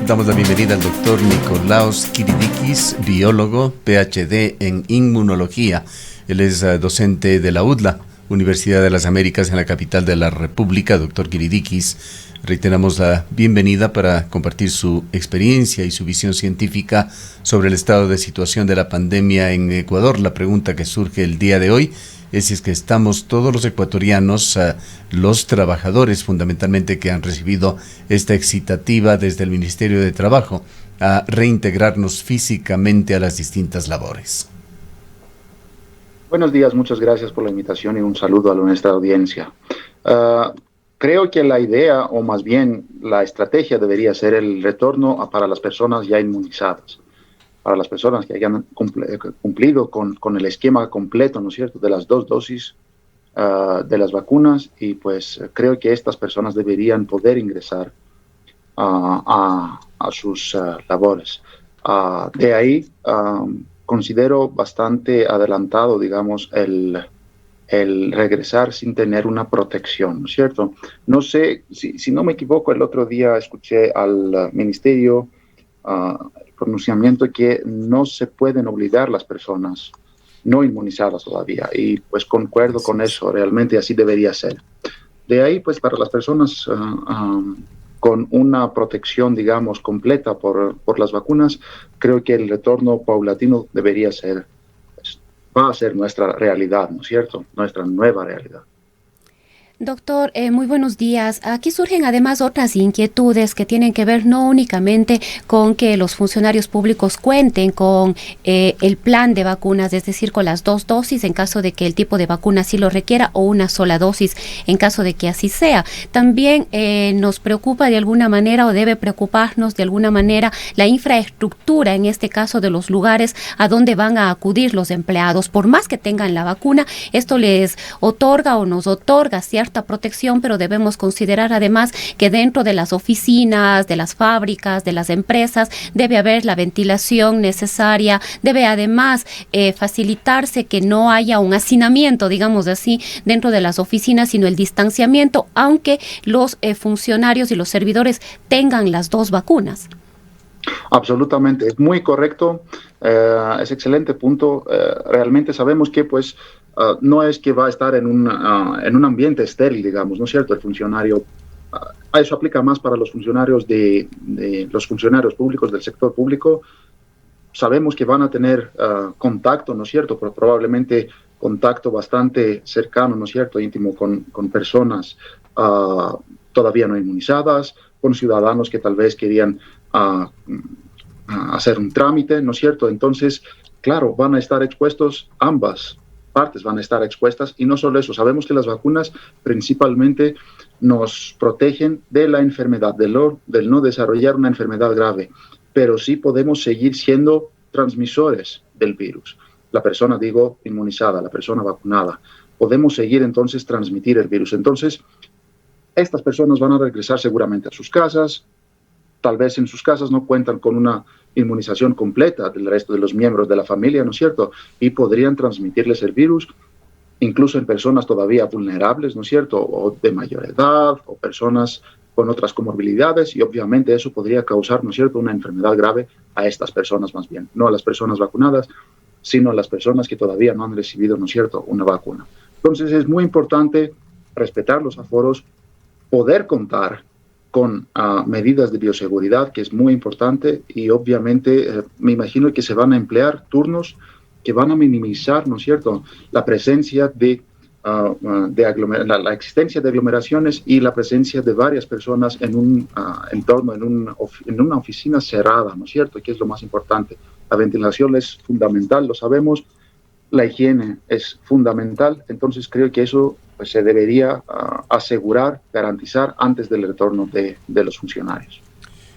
Damos la bienvenida al doctor Nikolaos Kiridikis, biólogo, PhD en inmunología. Él es docente de la UDLA, Universidad de las Américas, en la capital de la República. Doctor Kiridikis, reiteramos la bienvenida para compartir su experiencia y su visión científica sobre el estado de situación de la pandemia en Ecuador. La pregunta que surge el día de hoy es si es que estamos todos los ecuatorianos, los trabajadores fundamentalmente que han recibido esta excitativa desde el Ministerio de Trabajo, a reintegrarnos físicamente a las distintas labores. Buenos días, muchas gracias por la invitación y un saludo a nuestra audiencia. Creo que la idea, o más bien la estrategia, debería ser el retorno para las personas ya inmunizadas, para las personas que hayan cumplido con el esquema completo, ¿no es cierto?, de las 2 dosis de las vacunas, y pues creo que estas personas deberían poder ingresar a sus labores. De ahí considero bastante adelantado, digamos, el regresar sin tener una protección, ¿no es cierto? No sé, si no me equivoco, el otro día escuché al ministerio el pronunciamiento que no se pueden obligar las personas no inmunizadas todavía, y pues concuerdo con eso, realmente así debería ser. De ahí, pues para las personas con una protección, digamos, completa por las vacunas, creo que el retorno paulatino debería ser, pues, va a ser nuestra realidad, ¿no es cierto?, nuestra nueva realidad. Doctor, muy buenos días. Aquí surgen además otras inquietudes que tienen que ver no únicamente con que los funcionarios públicos cuenten con el plan de vacunas, es decir, con las 2 dosis en caso de que el tipo de vacuna sí lo requiera, o una sola dosis en caso de que así sea. También nos preocupa de alguna manera, o debe preocuparnos de alguna manera, la infraestructura, en este caso de los lugares a donde van a acudir los empleados. Por más que tengan la vacuna, esto les otorga o nos otorga cierta protección, pero debemos considerar además que dentro de las oficinas, de las fábricas, de las empresas, debe haber la ventilación necesaria, debe además facilitarse que no haya un hacinamiento, digamos así, dentro de las oficinas, sino el distanciamiento, aunque los funcionarios y los servidores tengan las 2 vacunas. Absolutamente, es muy correcto, es excelente punto. Realmente sabemos que pues no es que va a estar en un ambiente estéril, digamos, ¿no es cierto? El funcionario, eso aplica más para los funcionarios los funcionarios públicos del sector público. Sabemos que van a tener contacto, ¿no es cierto?, pero probablemente contacto bastante cercano, ¿no es cierto?, íntimo con personas todavía no inmunizadas, con ciudadanos que tal vez querían hacer un trámite, ¿no es cierto? Entonces, claro, van a estar expuestos, ambas partes van a estar expuestas, y no solo eso, sabemos que las vacunas principalmente nos protegen de la enfermedad, del no desarrollar una enfermedad grave, pero sí podemos seguir siendo transmisores del virus. La persona, digo, inmunizada, la persona vacunada, podemos seguir entonces transmitir el virus. Entonces, estas personas van a regresar seguramente a sus casas, tal vez en sus casas no cuentan con una inmunización completa del resto de los miembros de la familia, ¿no es cierto?, y podrían transmitirles el virus, incluso en personas todavía vulnerables, ¿no es cierto?, o de mayor edad, o personas con otras comorbilidades, y obviamente eso podría causar, ¿no es cierto?, una enfermedad grave a estas personas más bien, no a las personas vacunadas, sino a las personas que todavía no han recibido, ¿no es cierto?, una vacuna. Entonces es muy importante respetar los aforos, poder contar con medidas de bioseguridad, que es muy importante, y obviamente me imagino que se van a emplear turnos que van a minimizar, ¿no es cierto?, la presencia la existencia de aglomeraciones y la presencia de varias personas en un entorno, en una oficina cerrada, ¿no es cierto?, que es lo más importante. La ventilación es fundamental, lo sabemos, la higiene es fundamental, entonces creo que eso pues, se debería asegurar, garantizar antes del retorno de los funcionarios.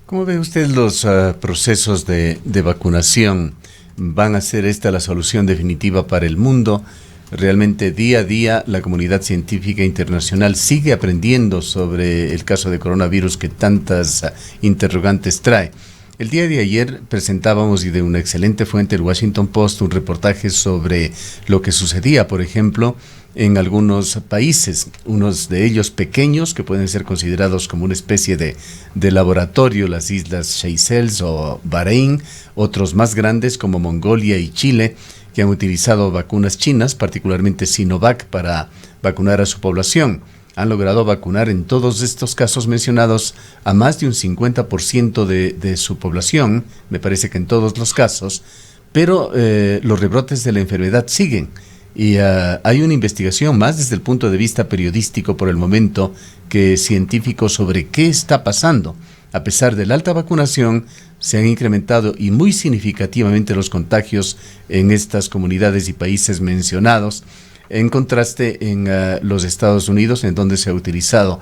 ¿Cómo ve usted los procesos de vacunación? ¿Van a ser esta la solución definitiva para el mundo? Realmente día a día la comunidad científica internacional sigue aprendiendo sobre el caso de coronavirus que tantas interrogantes trae. El día de ayer presentábamos, y de una excelente fuente, el Washington Post, un reportaje sobre lo que sucedía, por ejemplo, en algunos países, unos de ellos pequeños que pueden ser considerados como una especie de laboratorio, las islas Seychelles o Bahrein, otros más grandes como Mongolia y Chile, que han utilizado vacunas chinas, particularmente Sinovac, para vacunar a su población. Han logrado vacunar en todos estos casos mencionados a más de un 50% de su población, me parece que en todos los casos, pero los rebrotes de la enfermedad siguen. Y hay una investigación más desde el punto de vista periodístico por el momento que científico sobre qué está pasando. A pesar de la alta vacunación, se han incrementado y muy significativamente los contagios en estas comunidades y países mencionados, en contraste en los Estados Unidos, en donde se ha utilizado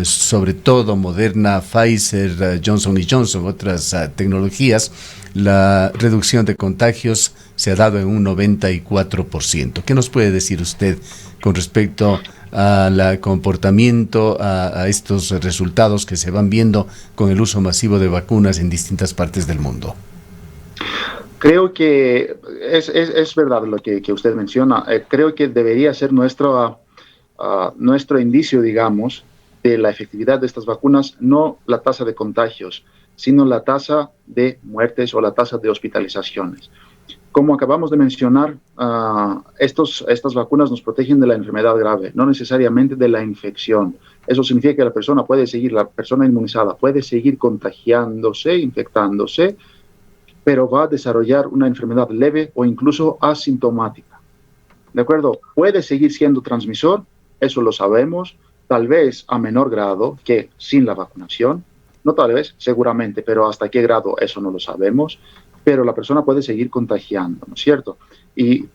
sobre todo Moderna, Pfizer, Johnson & Johnson, otras tecnologías. La reducción de contagios se ha dado en un 94%. ¿Qué nos puede decir usted con respecto al comportamiento, a estos resultados que se van viendo con el uso masivo de vacunas en distintas partes del mundo? Creo que es verdad lo que usted menciona. Creo que debería ser nuestro indicio, digamos, de la efectividad de estas vacunas, no la tasa de contagios, sino la tasa de muertes o la tasa de hospitalizaciones. Como acabamos de mencionar, estas vacunas nos protegen de la enfermedad grave, no necesariamente de la infección. Eso significa que la persona inmunizada puede seguir contagiándose, infectándose, pero va a desarrollar una enfermedad leve o incluso asintomática. ¿De acuerdo? Puede seguir siendo transmisor, eso lo sabemos, tal vez a menor grado que sin la vacunación, no tal vez, seguramente, pero hasta qué grado eso no lo sabemos, pero la persona puede seguir contagiando, ¿no es cierto? Y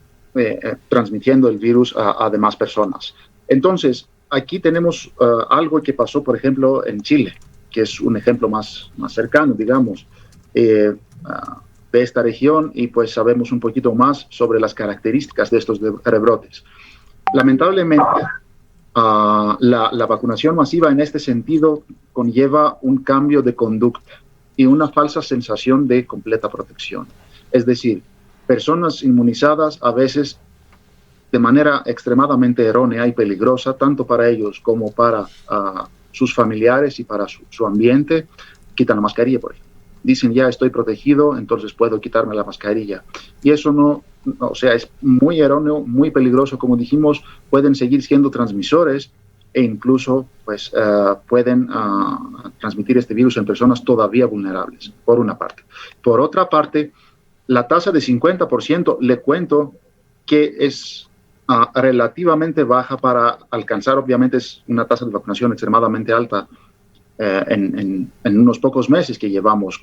transmitiendo el virus a demás personas. Entonces, aquí tenemos algo que pasó, por ejemplo, en Chile, que es un ejemplo más cercano, digamos, de esta región, y pues sabemos un poquito más sobre las características de estos rebrotes. Lamentablemente, la vacunación masiva en este sentido conlleva un cambio de conducta y una falsa sensación de completa protección. Es decir, personas inmunizadas a veces de manera extremadamente errónea y peligrosa, tanto para ellos como para sus familiares y para su ambiente, quitan la mascarilla, por ejemplo. Dicen, ya estoy protegido, entonces puedo quitarme la mascarilla. Y eso es muy erróneo, muy peligroso. Como dijimos, pueden seguir siendo transmisores e incluso pues, pueden transmitir este virus en personas todavía vulnerables, por una parte. Por otra parte, la tasa de 50%, le cuento que es relativamente baja para alcanzar, obviamente es una tasa de vacunación extremadamente alta, en unos pocos meses que llevamos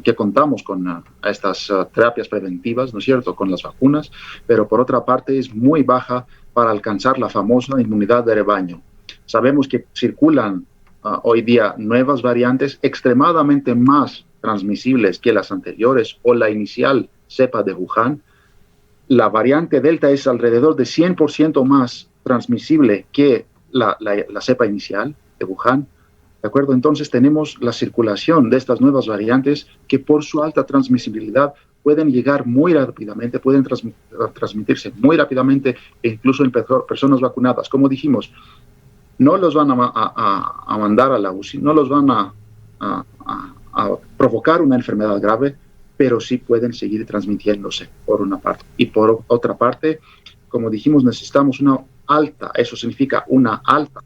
que contamos con estas terapias preventivas, ¿no es cierto?, con las vacunas, pero por otra parte es muy baja para alcanzar la famosa inmunidad de rebaño. Sabemos que circulan hoy día nuevas variantes extremadamente más transmisibles que las anteriores o la inicial cepa de Wuhan. La variante Delta es alrededor de 100% más transmisible que la cepa inicial de Wuhan. ¿De acuerdo? Entonces tenemos la circulación de estas nuevas variantes que por su alta transmisibilidad pueden llegar muy rápidamente, pueden transmitirse muy rápidamente e incluso en personas vacunadas. Como dijimos, no los van a mandar a la UCI, no los van a provocar una enfermedad grave, pero sí pueden seguir transmitiéndose, por una parte. Y por otra parte, como dijimos, necesitamos una alta, eso significa una alta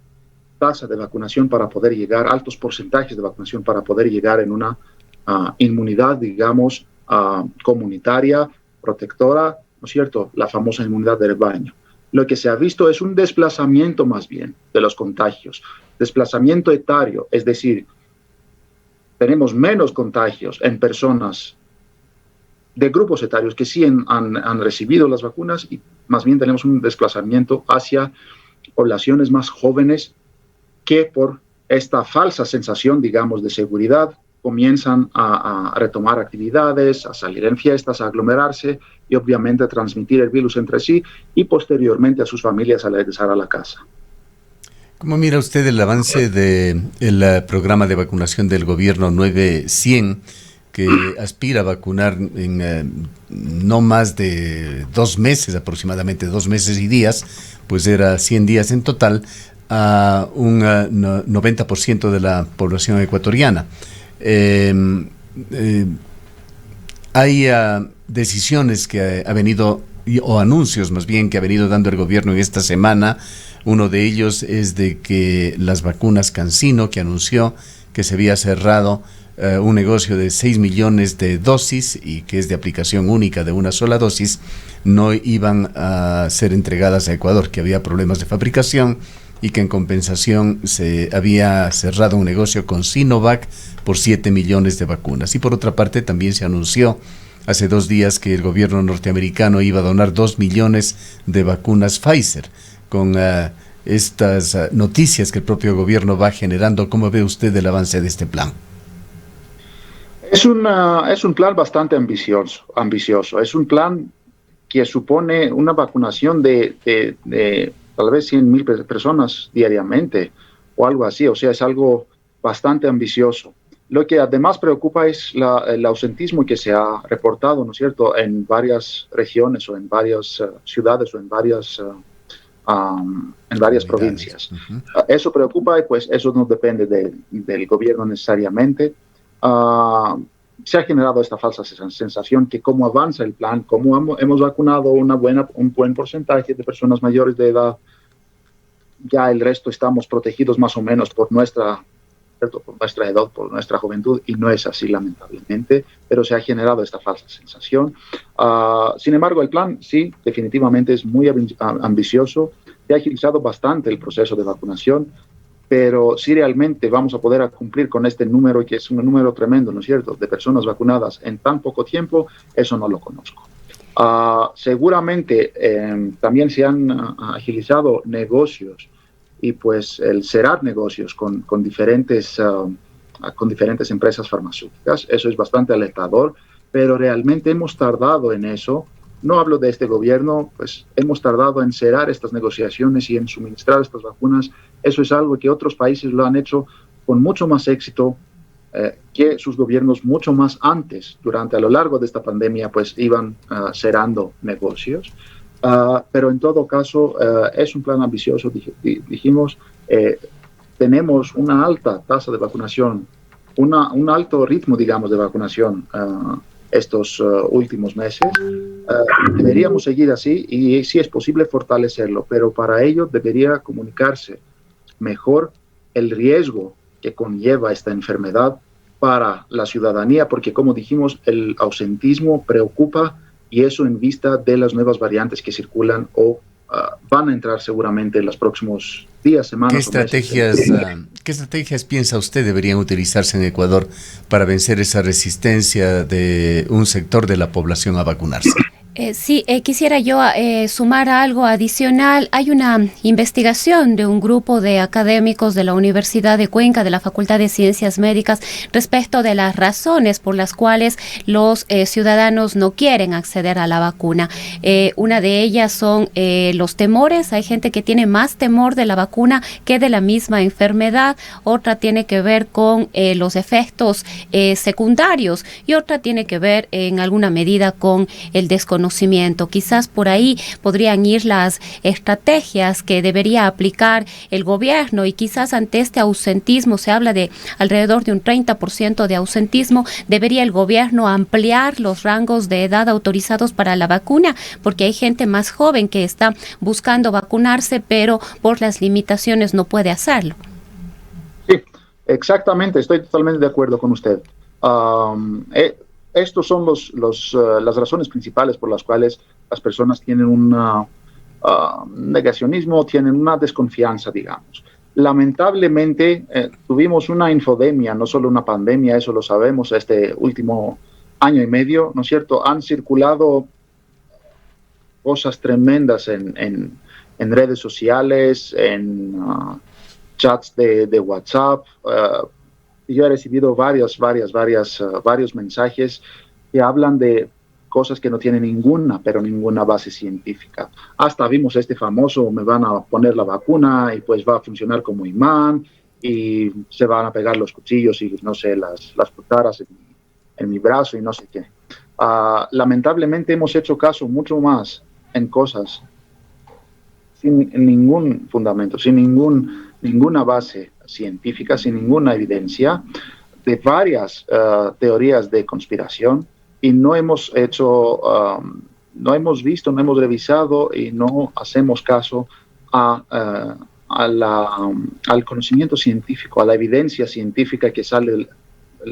tasa de vacunación para poder llegar, altos porcentajes de vacunación para poder llegar en una inmunidad, digamos, comunitaria, protectora, ¿no es cierto?, la famosa inmunidad de rebaño. Lo que se ha visto es un desplazamiento más bien de los contagios, desplazamiento etario, es decir, tenemos menos contagios en personas de grupos etarios que sí han recibido las vacunas y más bien tenemos un desplazamiento hacia poblaciones más jóvenes que por esta falsa sensación, digamos, de seguridad, comienzan a retomar actividades, a salir en fiestas, a aglomerarse y obviamente a transmitir el virus entre sí y posteriormente a sus familias al regresar a la casa. ¿Cómo mira usted el avance del programa de vacunación del gobierno 900? que aspira a vacunar en no más de 2 meses, aproximadamente 2 meses y días, pues era 100 días en total, a un 90% de la población ecuatoriana. Hay decisiones que ha venido, o anuncios más bien, que ha venido dando el gobierno en esta semana. Uno de ellos es de que las vacunas CanSino, que anunció que se había cerrado un negocio de 6 millones de dosis y que es de aplicación única de una sola dosis, no iban a ser entregadas a Ecuador, que había problemas de fabricación y que en compensación se había cerrado un negocio con Sinovac por 7 millones de vacunas. Y por otra parte también se anunció hace 2 días que el gobierno norteamericano iba a donar 2 millones de vacunas Pfizer. Con estas noticias que el propio gobierno va generando, ¿cómo ve usted el avance de este plan? Es un plan bastante ambicioso. Es un plan que supone una vacunación de tal vez 100,000 personas diariamente o algo así. O sea, es algo bastante ambicioso. Lo que además preocupa es el ausentismo que se ha reportado, ¿no es cierto?, en varias regiones o en varias ciudades o en varias provincias. Uh-huh. Eso preocupa y pues eso no depende del gobierno necesariamente. Se ha generado esta falsa sensación que como avanza el plan, como hemos vacunado un buen porcentaje de personas mayores de edad, ya el resto estamos protegidos más o menos por nuestra edad, por nuestra juventud, y no es así lamentablemente, pero se ha generado esta falsa sensación. Sin embargo, el plan sí, definitivamente es muy ambicioso, se ha agilizado bastante el proceso de vacunación, pero si realmente vamos a poder cumplir con este número, que es un número tremendo, ¿no es cierto?, de personas vacunadas en tan poco tiempo, eso no lo conozco. Seguramente también se han agilizado negocios y pues el cerrar negocios con diferentes empresas farmacéuticas. Eso es bastante alentador, pero realmente hemos tardado en eso. No hablo de este gobierno, pues hemos tardado en cerrar estas negociaciones y en suministrar estas vacunas. Eso es algo que otros países lo han hecho con mucho más éxito que sus gobiernos mucho más antes. A lo largo de esta pandemia, pues iban cerrando negocios. Pero en todo caso, es un plan ambicioso, dijimos. Tenemos una alta tasa de vacunación, un alto ritmo, digamos, de vacunación estos últimos meses. Deberíamos seguir así y si es posible fortalecerlo, pero para ello debería comunicarse mejor el riesgo que conlleva esta enfermedad para la ciudadanía, porque como dijimos, el ausentismo preocupa, y eso en vista de las nuevas variantes que circulan o van a entrar seguramente en los próximos días, semanas. ¿Qué estrategias piensa usted deberían utilizarse en Ecuador para vencer esa resistencia de un sector de la población a vacunarse? Sí, quisiera yo sumar algo adicional. Hay una investigación de un grupo de académicos de la Universidad de Cuenca, de la Facultad de Ciencias Médicas, respecto de las razones por las cuales los ciudadanos no quieren acceder a la vacuna. Una de ellas son los temores. Hay gente que tiene más temor de la vacuna que de la misma enfermedad. Otra tiene que ver con los efectos secundarios y otra tiene que ver en alguna medida con el desconocimiento. Quizás por ahí podrían ir las estrategias que debería aplicar el gobierno, y quizás ante este ausentismo, se habla de alrededor de un 30% de ausentismo, debería el gobierno ampliar los rangos de edad autorizados para la vacuna, porque hay gente más joven que está buscando vacunarse, pero por las limitaciones no puede hacerlo. Sí, exactamente, estoy totalmente de acuerdo con usted. Estos son las razones principales por las cuales las personas tienen un negacionismo, tienen una desconfianza, digamos. Lamentablemente, tuvimos una infodemia, no solo una pandemia, eso lo sabemos, este último año y medio, ¿no es cierto? Han circulado cosas tremendas en redes sociales, en chats de WhatsApp. Yo he recibido varios mensajes que hablan de cosas que no tienen ninguna base científica. Hasta vimos este famoso, me van a poner la vacuna y pues va a funcionar como imán y se van a pegar los cuchillos y no sé, las cucharas en mi brazo y no sé qué. Lamentablemente hemos hecho caso mucho más en cosas sin ningún fundamento, sin ninguna base científica, sin ninguna evidencia, de varias teorías de conspiración, y no hemos hecho, no hemos visto, no hemos revisado y no hacemos caso al conocimiento científico, a la evidencia científica que sale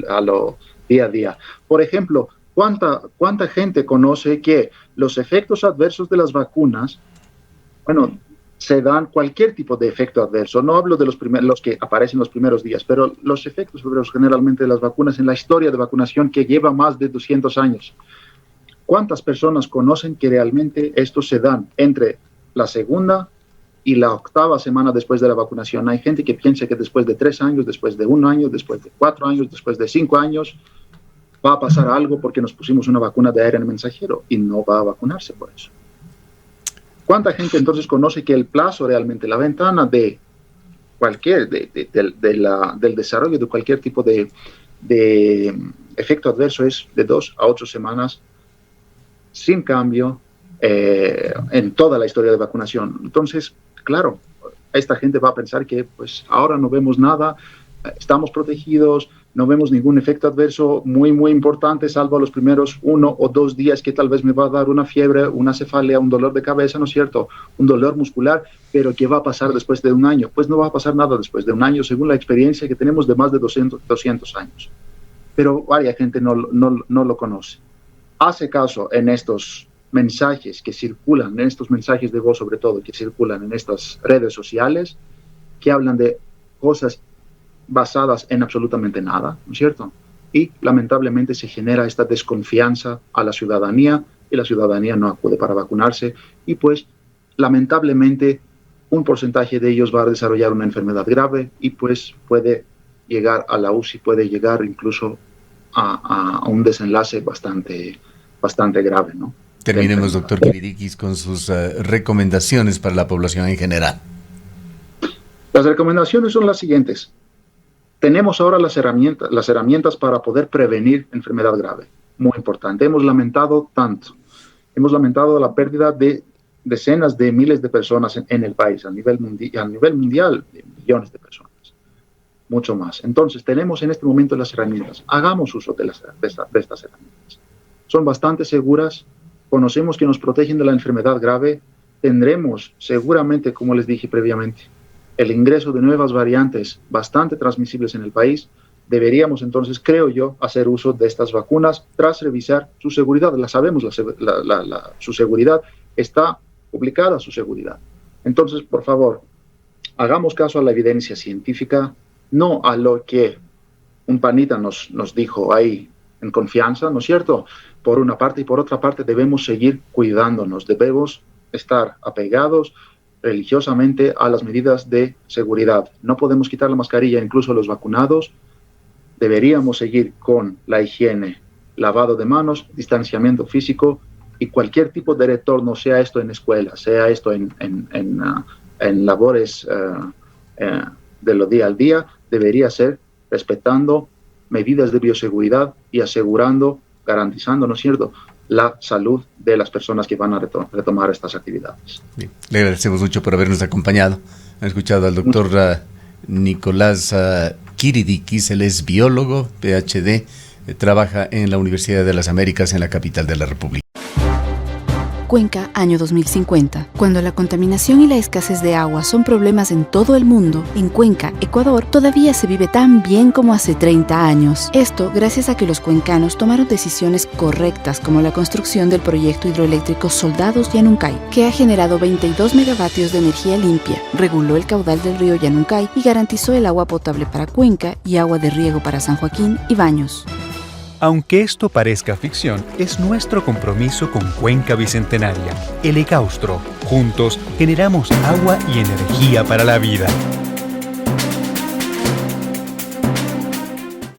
a lo día a día. Por ejemplo, ¿cuánta gente conoce que los efectos adversos de las vacunas, bueno, se dan cualquier tipo de efecto adverso? No hablo de los que aparecen los primeros días, pero los efectos adversos generalmente de las vacunas en la historia de vacunación, que lleva más de 200 años. ¿Cuántas personas conocen que realmente estos se dan entre la segunda y la 8ª semana después de la vacunación? Hay gente que piensa que después de 3 años, después de 1 año, después de 4 años, después de 5 años, va a pasar algo porque nos pusimos una vacuna de ARN mensajero, y no va a vacunarse por eso. ¿Cuánta gente entonces conoce que el plazo realmente, la ventana de cualquier, del desarrollo de cualquier tipo de efecto adverso es de 2 a 8 semanas, sin cambio, en toda la historia de vacunación? Entonces, claro, esta gente va a pensar que pues ahora no vemos nada, estamos protegidos, no vemos ningún efecto adverso muy importante, salvo los primeros 1 o 2 días, que tal vez me va a dar una fiebre, una cefalea, un dolor de cabeza, ¿no es cierto?, un dolor muscular, pero ¿qué va a pasar después de 1 año? Pues no va a pasar nada después de 1 año, según la experiencia que tenemos de más de 200 años. Pero varias gente no lo conoce. Hace caso en estos mensajes que circulan, en estos mensajes de voz sobre todo, que circulan en estas redes sociales, que hablan de cosas basadas en absolutamente nada, ¿no es cierto? Y lamentablemente se genera esta desconfianza a la ciudadanía, y la ciudadanía no acude para vacunarse, y pues lamentablemente un porcentaje de ellos va a desarrollar una enfermedad grave, y pues puede llegar a la UCI, puede llegar incluso a un desenlace bastante grave, ¿no? Terminemos, doctor Kiridikis, con sus recomendaciones para la población en general. Las recomendaciones son las siguientes. Tenemos ahora las herramientas para poder prevenir enfermedad grave. Muy importante. Hemos lamentado la pérdida de decenas de miles de personas en el país, a nivel mundial, de millones de personas. Mucho más. Entonces, tenemos en este momento las herramientas. Hagamos uso de estas herramientas. Son bastante seguras. Conocemos que nos protegen de la enfermedad grave. Tendremos seguramente, como les dije previamente, el ingreso de nuevas variantes bastante transmisibles en el país. Deberíamos entonces, creo yo, hacer uso de estas vacunas tras revisar su seguridad. La sabemos, su seguridad está publicada, su seguridad. Entonces, por favor, hagamos caso a la evidencia científica, no a lo que un panita nos dijo ahí en confianza, ¿no es cierto? Por una parte, y por otra parte debemos seguir cuidándonos, debemos estar apegados religiosamente a las medidas de seguridad. No podemos quitar la mascarilla incluso a los vacunados. Deberíamos seguir con la higiene, lavado de manos, distanciamiento físico, y cualquier tipo de retorno, sea esto en escuela, sea esto en labores de lo día al día, debería ser respetando medidas de bioseguridad y garantizando, ¿no es cierto?, la salud de las personas que van a retomar estas actividades. Bien. Le agradecemos mucho por habernos acompañado. Han escuchado al doctor Nicolás Kiridikis. Él es biólogo, PhD, trabaja en la Universidad de las Américas en la capital de la República. Cuenca, año 2050. Cuando la contaminación y la escasez de agua son problemas en todo el mundo, en Cuenca, Ecuador, todavía se vive tan bien como hace 30 años. Esto gracias a que los cuencanos tomaron decisiones correctas, como la construcción del proyecto hidroeléctrico Soldados Yanuncay, que ha generado 22 megavatios de energía limpia, reguló el caudal del río Yanuncay y garantizó el agua potable para Cuenca y agua de riego para San Joaquín y Baños. Aunque esto parezca ficción, es nuestro compromiso con Cuenca Bicentenaria, el Ecaustro. Juntos generamos agua y energía para la vida.